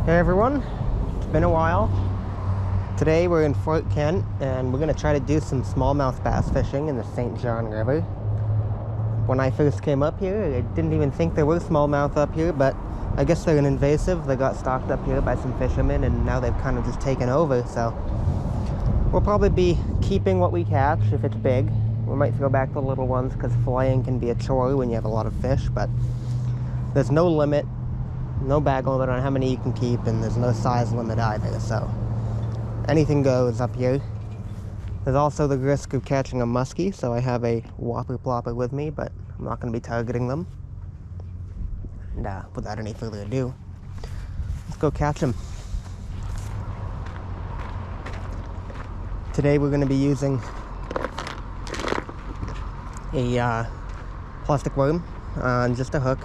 Hey everyone, it's been a while. Today we're in Fort Kent and we're going to try to do some smallmouth bass fishing in the St. John River. When I first came up here, I didn't even think there were smallmouth up here, but I guess they're an invasive. They got stocked up here by some fishermen and now they've kind of just taken over, so we'll probably be keeping what we catch if it's big. We might throw back the little ones because flying can be a chore when you have a lot of fish, but there's no limit. No bag limit on how many you can keep, and there's no size limit either, so anything goes up here. There's also the risk of catching a muskie, so I have a whopper plopper with me, but I'm not going to be targeting them. And without any further ado, let's go catch them. Today we're going to be using a plastic worm on just a hook.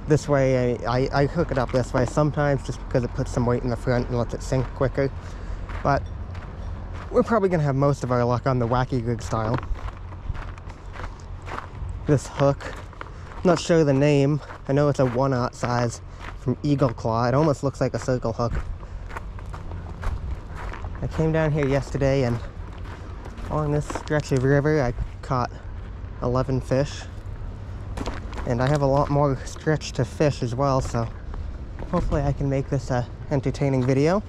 This way, I hook it up this way sometimes just because it puts some weight in the front and lets it sink quicker. But we're probably going to have most of our luck on the wacky rig style. This hook, I'm not sure the name. I know it's a 1/0 size from Eagle Claw. It almost looks like a circle hook. I came down here yesterday and along this stretch of river I caught 11 fish. And I have a lot more stretch to fish as well, so hopefully I can make this a entertaining video.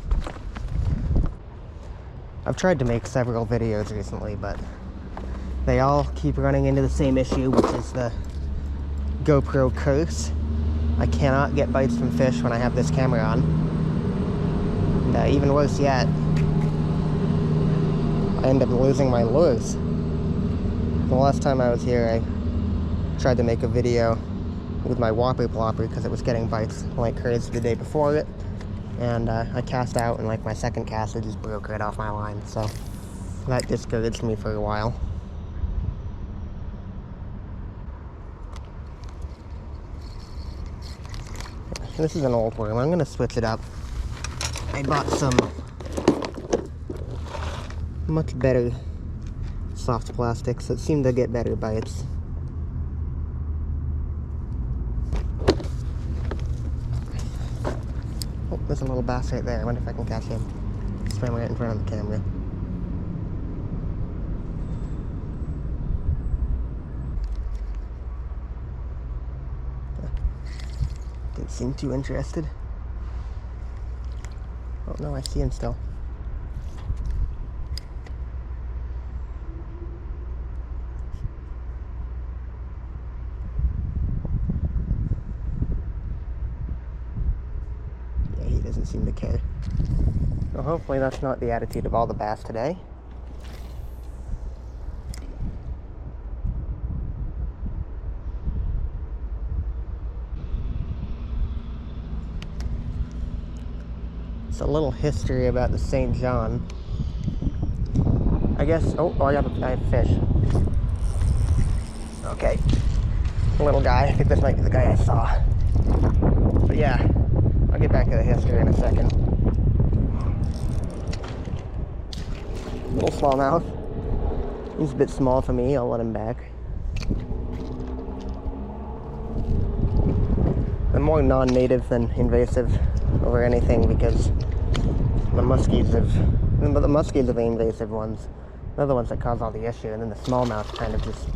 I've tried to make several videos recently, but they all keep running into the same issue, which is the GoPro curse. I cannot get bites from fish when I have this camera on. And even worse yet, I end up losing my lures. The last time I was here, I tried to make a video with my whopper plopper because it was getting bites like crazy the day before it, and I cast out, and like my second cast it just broke right off my line, so that discouraged me for a while. This is an old worm. I'm gonna switch it up. I bought some much better soft plastics that seem to get better bites. Oh, there's a little bass right there. I wonder if I can catch him. Swim right in front of the camera. Didn't seem too interested. Oh no, I see him still. Doesn't seem to care. So hopefully that's not the attitude of all the bass today. It's a little history about the St. John. I guess, I have fish. Okay. Little guy. I think this might be the guy I saw. But yeah. I'll get back to the history in a second. Little smallmouth. He's a bit small for me. I'll let him back. I'm more non-native than invasive over anything because the muskies are the invasive ones. They're the ones that cause all the issue, and then the smallmouth kind of just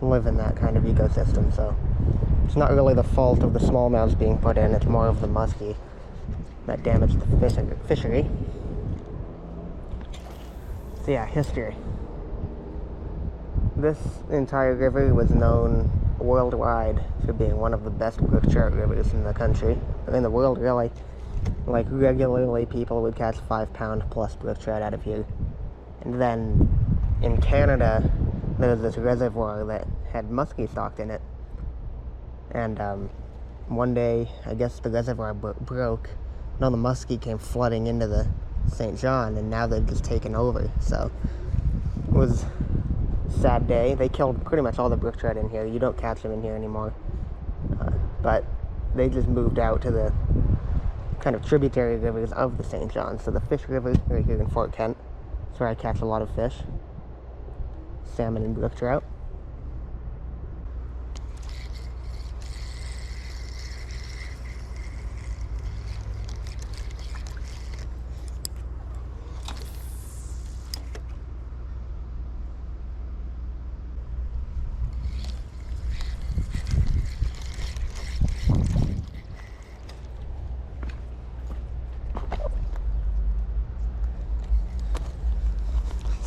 live in that kind of ecosystem, so it's not really the fault of the smallmouths being put in, it's more of the muskie that damaged the fishery. So yeah, history. This entire river was known worldwide for being one of the best brook trout rivers in the country, in the world really. Like regularly people would catch 5-pound plus brook trout out of here. And then in Canada, there was this reservoir that had muskie stocked in it. And one day, I guess the reservoir broke, and all the muskie came flooding into the St. John, and now they've just taken over. So it was a sad day. They killed pretty much all the brook trout in here. You don't catch them in here anymore. But they just moved out to the kind of tributary rivers of the St. John. So the Fish River right here in Fort Kent is where I catch a lot of fish. Salmon and brook trout.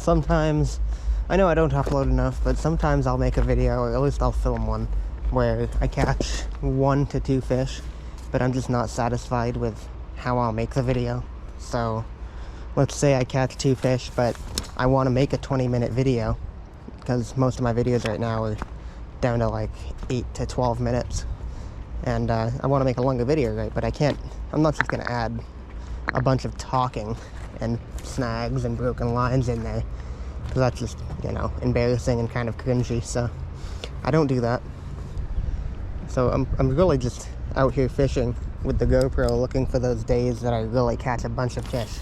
sometimes, I know I don't upload enough, but sometimes I'll make a video, or at least I'll film one, where I catch 1 to 2 fish, but I'm just not satisfied with how I'll make the video. So, let's say I catch 2 fish, but I want to make a 20-minute video, because most of my videos right now are down to like 8 to 12 minutes. And I want to make a longer video, right? But I can't, I'm not just going to add a bunch of talking and snags and broken lines in there, because that's just, you know, embarrassing and kind of cringy. So I don't do that. So I'm really just out here fishing with the GoPro, looking for those days that I really catch a bunch of fish.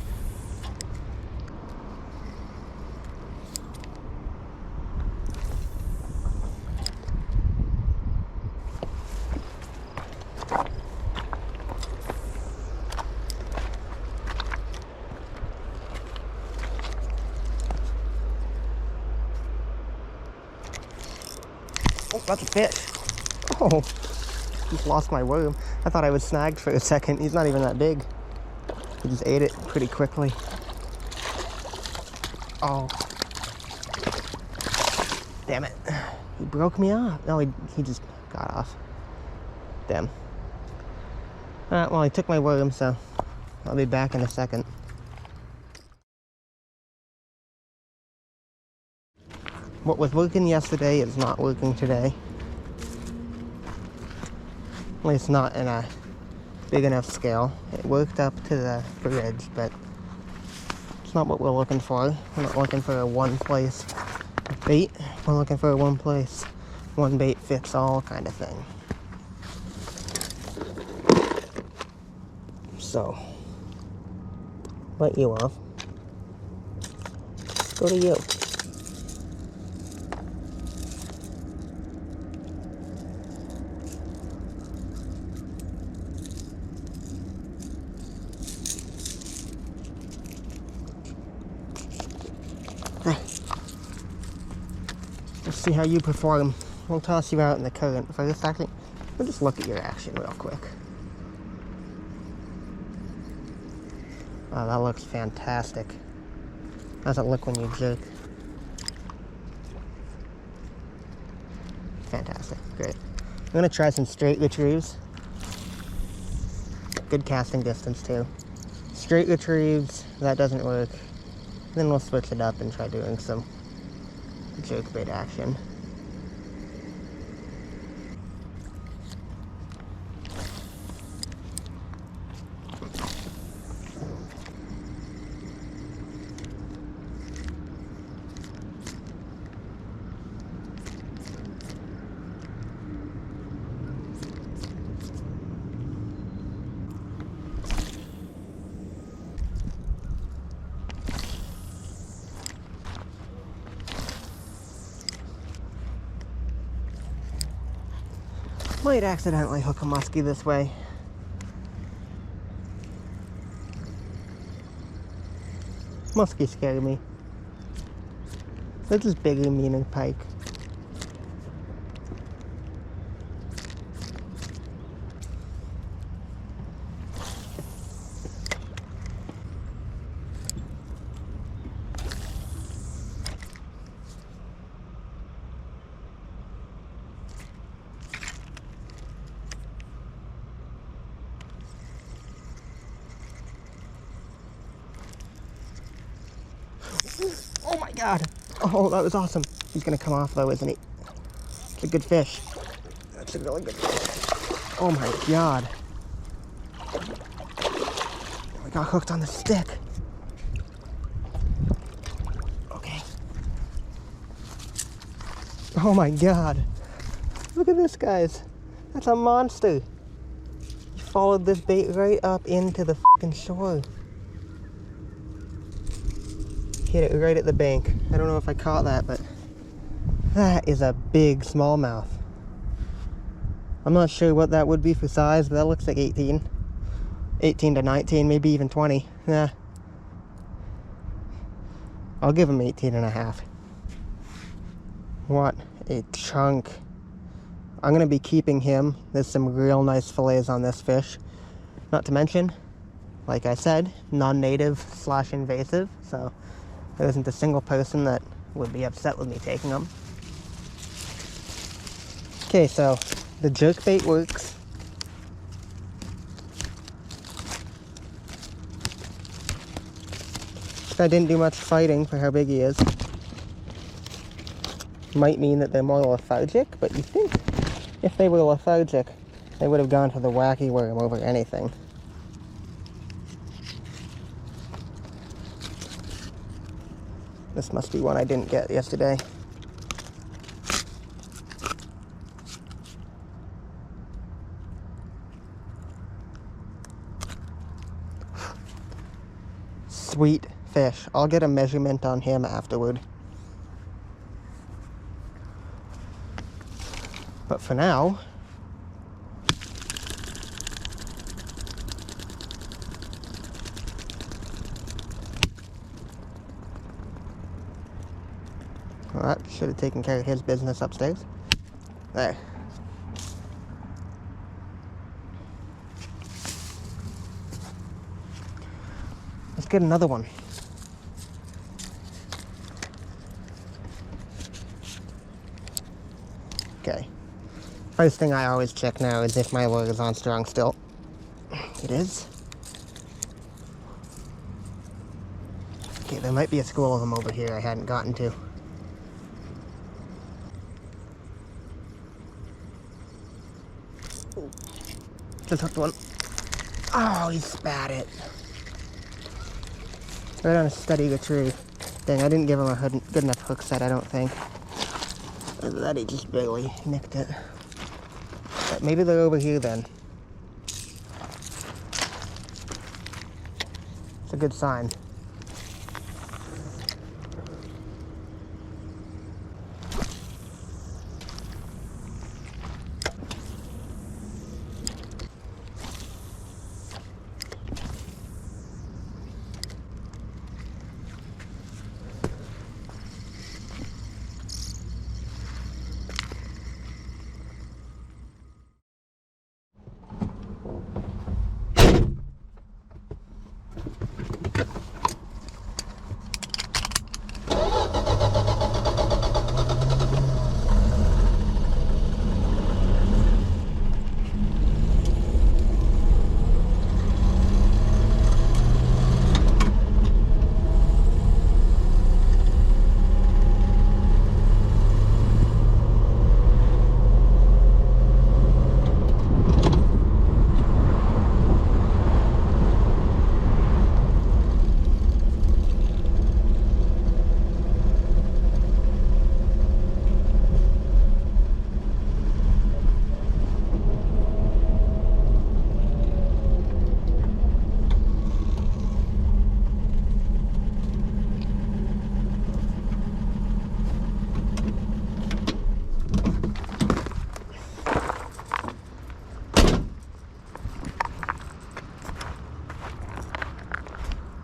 Oh, that's a fish. Oh, just lost my worm. I thought I was snagged for a second. He's not even that big. He just ate it pretty quickly. Oh. Damn it. He broke me off. No, he just got off. Damn. Alright, well, he took my worm, so I'll be back in a second. What was working yesterday is not working today. At least not in a big enough scale. It worked up to the bridge, but it's not what we're looking for. We're not looking for a one-place bait. We're looking for a one-place, one bait fits all kind of thing. So, let you off. Go to you. Let's see how you perform. We'll toss you out in the current for a second. We'll just look at your action real quick. Oh, that looks fantastic. How's it look when you jerk? Fantastic, great. I'm gonna try some straight retrieves. Good casting distance too. Straight retrieves, that doesn't work. Then we'll switch it up and try doing some jerkbait action. Might accidentally hook a muskie this way. Muskie scare me. They're just bigger, meaner pike. Oh my god! Oh, that was awesome. He's gonna come off though, isn't he? It's a good fish. That's a really good fish. Oh my god. We got hooked on the stick. Okay. Oh my god. Look at this, guys. That's a monster. He followed this bait right up into the fucking shore. Hit it right at the bank. I don't know if I caught that, but that is a big smallmouth. I'm not sure what that would be for size, but that looks like 18 to 19, maybe even 20. Yeah. I'll give him 18 and a half. What a chunk. I'm going to be keeping him. There's some real nice fillets on this fish. Not to mention, like I said, non-native / invasive, so There isn't a single person that would be upset with me taking them. Okay, so the jerkbait works. This guy didn't do much fighting for how big he is. Might mean that they're more lethargic, but you think if they were lethargic, they would have gone for the wacky worm over anything. This must be one I didn't get yesterday. Sweet fish. I'll get a measurement on him afterward. But for now, well, that should have taken care of his business upstairs. There. Let's get another one. Okay. First thing I always check now is if my lure is on strong still. It is. Okay, there might be a school of them over here I hadn't gotten to. Just hooked one. Oh, he spat it. Right on a steady tree. Dang, I didn't give him a good enough hook set, I don't think. That he just barely nicked it. But maybe they're over here then. It's a good sign.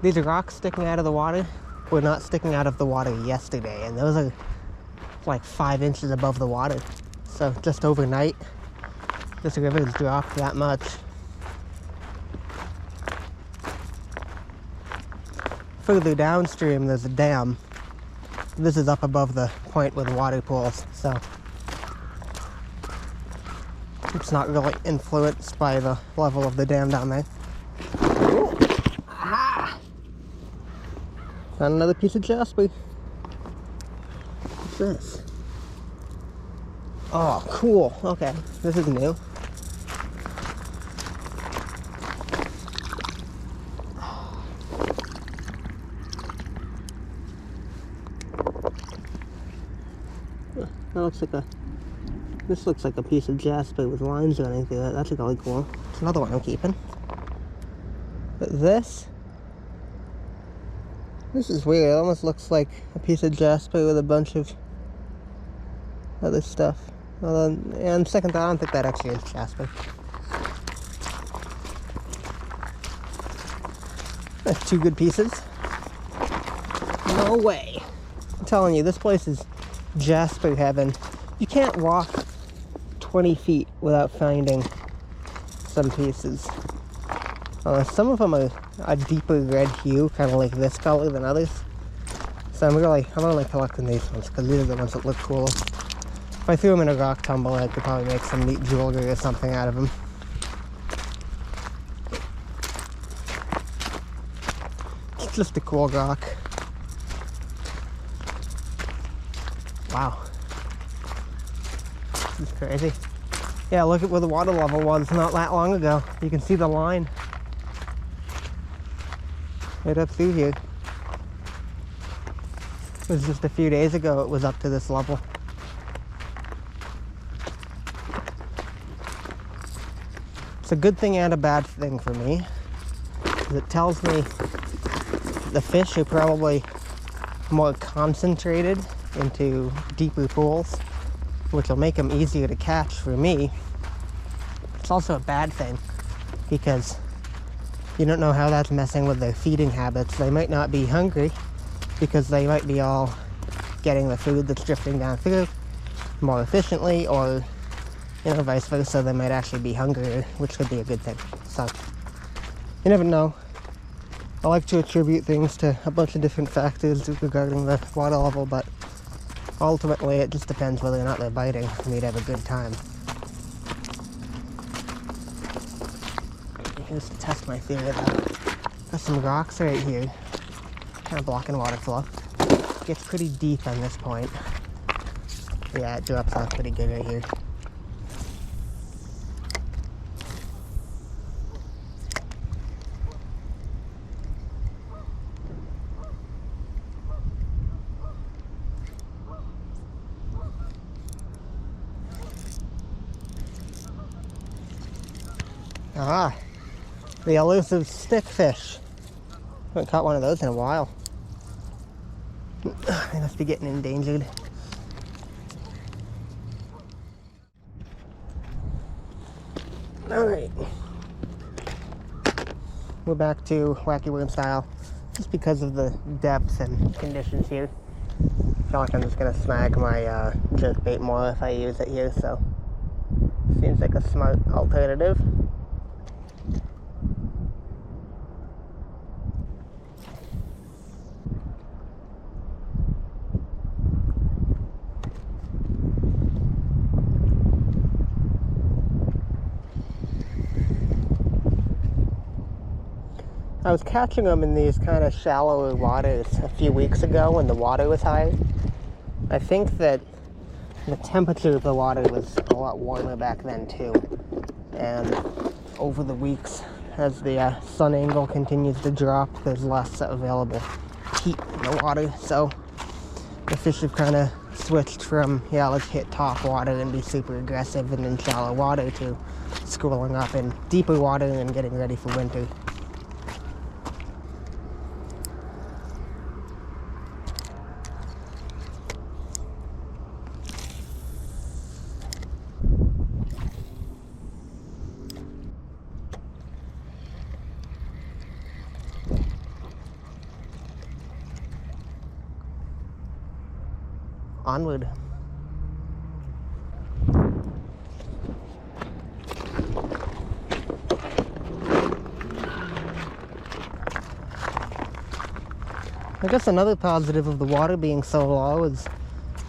These rocks sticking out of the water were not sticking out of the water yesterday, and those are like 5 inches above the water. So just overnight, this river has dropped that much. Further downstream, there's a dam. This is up above the point where the water pools, so it's not really influenced by the level of the dam down there. Ooh. Aha! Got another piece of jasper. What's this? Oh, cool. Okay, this is new. That looks like this looks like a piece of jasper with lines running through it. That's really cool. It's another one I'm keeping. But this is weird. It almost looks like a piece of jasper with a bunch of other stuff. And second thought, I don't think that actually is jasper. That's 2 good pieces. No way. I'm telling you, this place is jasper heaven. You can't walk 20 feet without finding some pieces. Some of them are a deeper red hue, kind of like this color than others. So I'm only collecting these ones because these are the ones that look cool. If I threw them in a rock tumble, I could probably make some neat jewelry or something out of them. It's just a cool rock. Wow. This is crazy. Yeah, look at where the water level was not that long ago. You can see the line right up through here. It was just a few days ago it was up to this level. It's a good thing and a bad thing for me, because it tells me the fish are probably more concentrated into deeper pools, which will make them easier to catch for me. It's also a bad thing because you don't know how that's messing with their feeding habits. They might not be hungry because they might be all getting the food that's drifting down through more efficiently, or vice versa. They might actually be hungrier, which could be a good thing. So you never know. I like to attribute things to a bunch of different factors regarding the water level, but ultimately it just depends whether or not they're biting for me to have a good time. Here's to test my theory though. Got some rocks right here, kind of blocking water flow. Gets pretty deep on this point. Yeah, it drops off pretty good right here. Ah, the elusive stickfish. Haven't caught one of those in a while. They must be getting endangered. Alright. We're back to wacky worm style, just because of the depth and conditions here. I feel like I'm just going to snag my jerkbait more if I use it here, so seems like a smart alternative. I was catching them in these kind of shallower waters a few weeks ago when the water was high. I think that the temperature of the water was a lot warmer back then too. And over the weeks, as the sun angle continues to drop, there's less available heat in the water. So the fish have kind of switched from, yeah, let's hit top water and be super aggressive and in shallow water, to schooling up in deeper water and getting ready for winter. Onward. I guess another positive of the water being so low is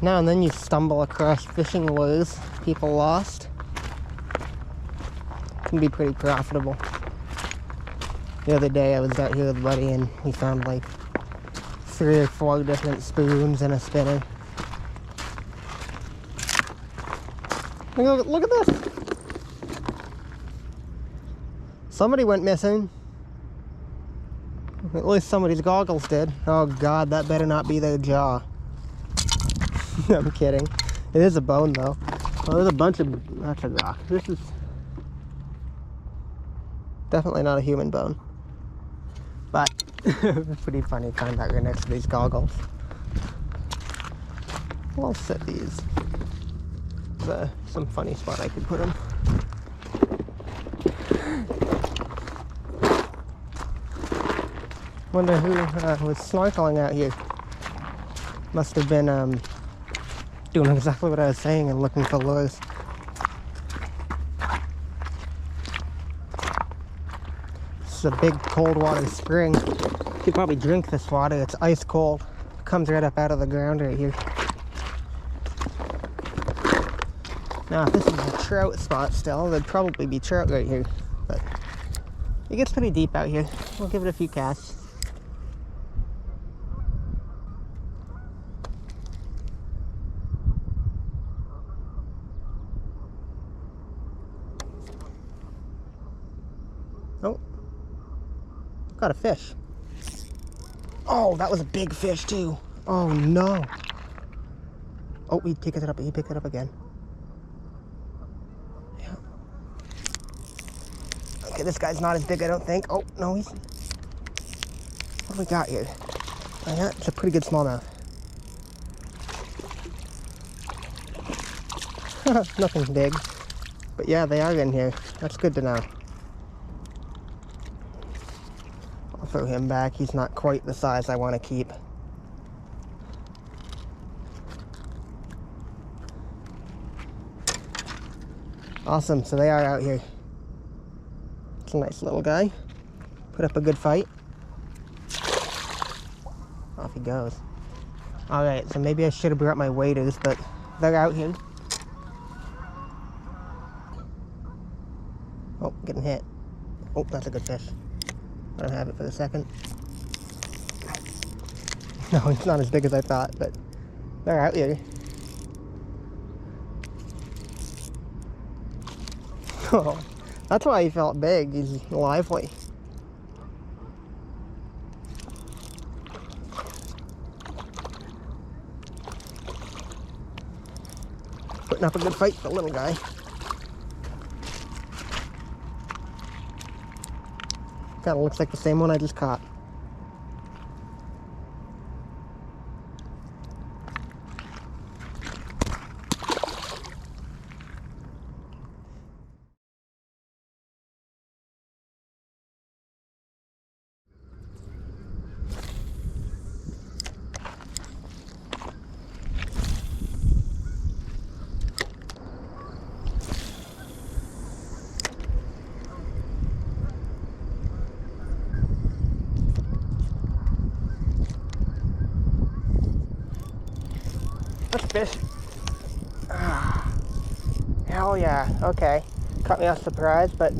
now and then you stumble across fishing lures people lost. It can be pretty profitable. The other day I was out here with a buddy and we found like 3 or 4 different spoons and a spinner. Look at this! Somebody went missing. At least somebody's goggles did. Oh god, that better not be their jaw. I'm kidding. It is a bone though. Oh, there's a bunch of... That's a rock. This is definitely not a human bone. But it's pretty funny to find that right next to these goggles. I'll set these. Some funny spot I could put them. Wonder who was snorkeling out here. Must have been doing exactly what I was saying and looking for lures. This is a big cold water spring. You could probably drink this water. It's ice cold. comes right up out of the ground right here. Now, if this is a trout spot still, there'd probably be trout right here. But it gets pretty deep out here. We'll give it a few casts. Oh, got a fish. Oh, that was a big fish too. Oh no. Oh, he picked it up. He picked it up again. Yeah. Okay, this guy's not as big, I don't think. Oh no, he's. What do we got here? Oh, yeah, it's a pretty good smallmouth. Nothing big, but yeah, they are in here. That's good to know. I'll throw him back. He's not quite the size I want to keep. Awesome, so they are out here. It's a nice little guy. Put up a good fight. Off he goes. Alright, so maybe I should have brought my waders, but they're out here. Oh, getting hit. Oh, that's a good fish. I don't have it for the second. No, it's not as big as I thought, but they're out here. Oh, that's why he felt big. He's lively. Putting up a good fight for the little guy. Kind of looks like the same one I just caught. That's a fish. Hell yeah. Okay. Caught me off surprise, but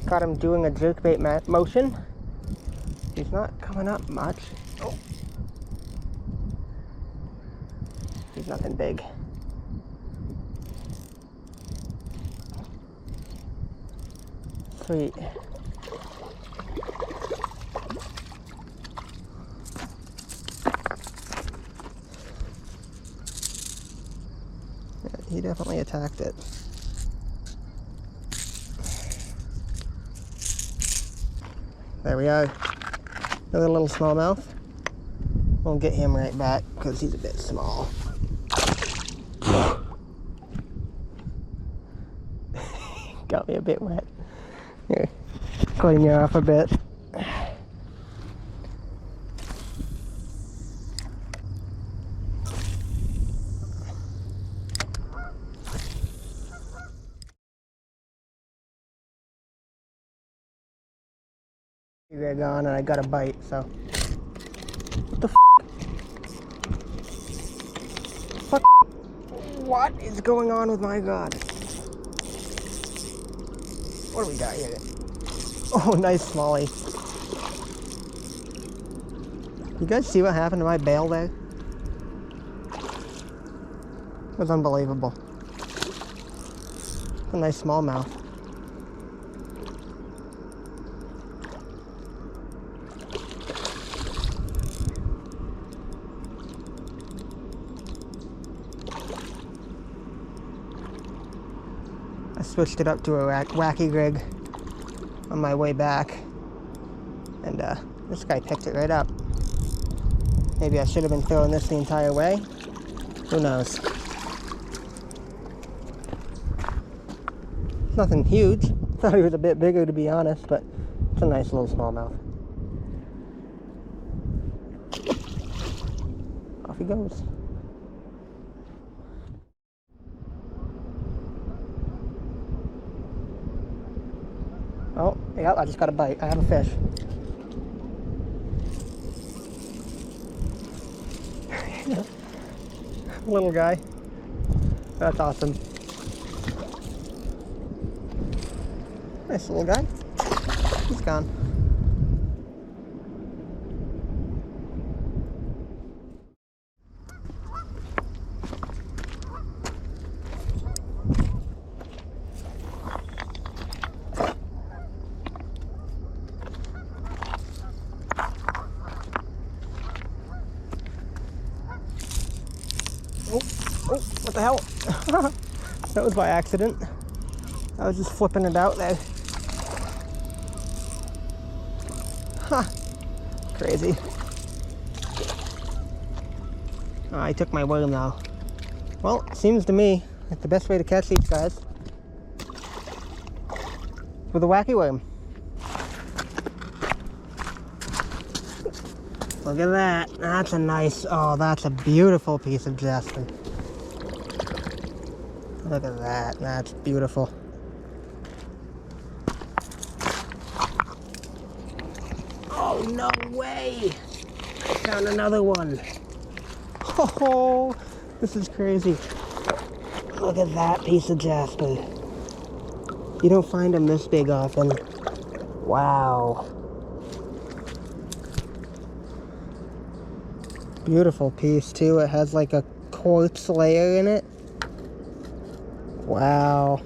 got him doing a jerkbait motion. He's not coming up much. Oh. He's nothing big. Sweet. He definitely attacked it. There we are. Another little smallmouth. We'll get him right back because he's a bit small. Got me a bit wet. Here, clean you off a bit. They're gone and I got a bite, so. What the fuck? What is going on with my god? What do we got here? Oh, nice smallie. You guys see what happened to my bail there? It was unbelievable. A nice smallmouth. I switched it up to a wacky rig on my way back, and this guy picked it right up. Maybe I should have been throwing this the entire way. Who knows? Nothing huge. Thought he was a bit bigger, to be honest, but it's a nice little smallmouth. Off he goes. Oh, yeah, I just got a bite. I have a fish. Little guy. That's awesome. Nice little guy. He's gone. Oh, what the hell? That was by accident. I was just flipping it out there. Huh. Crazy. Oh, I took my worm now. Well, it seems to me that the best way to catch these guys with a wacky worm. Look at that. That's a nice, oh, that's a beautiful piece of jasper. Look at that. That's beautiful. Oh, no way. Found another one. Oh, this is crazy. Look at that piece of jasper. You don't find them this big often. Wow. Beautiful piece too. It has like a quartz layer in it. Wow.